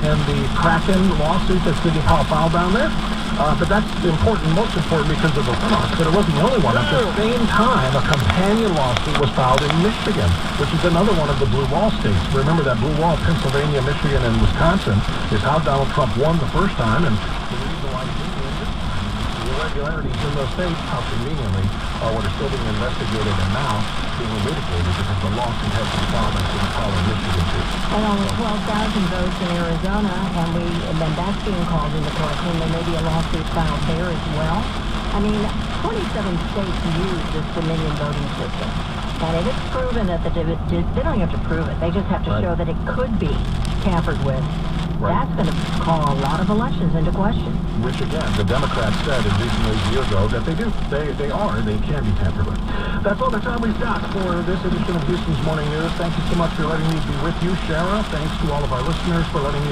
in the Kraken lawsuit that City Hall filed down there. But that's important, most important because of the runoff. But it wasn't the only one. At the same time, a companion lawsuit was filed in Michigan, which is another one of the blue wall states. Remember that blue wall, Pennsylvania, Michigan, and Wisconsin, is how Donald Trump won the first time, and the reason why he didn't win this time is the irregularities in those states, how conveniently, are what are still being investigated and now being litigated because the lawsuit has been filed in City Hall in Michigan too. And only 12,000 votes in Arizona, and then that's being called into question. There may be a lawsuit filed there as well. I mean, 27 states use this Dominion voting system. And if it's proven that they don't have to prove it. They just have to show that it could be tampered with. Right. That's going to call a lot of elections into question. Which, again, the Democrats said as recently as a year ago that they do. They can be tampered with. That's all the time we've got for this edition of Houston's Morning News. Thank you so much for letting me be with you, Shara. Thanks to all of our listeners for letting me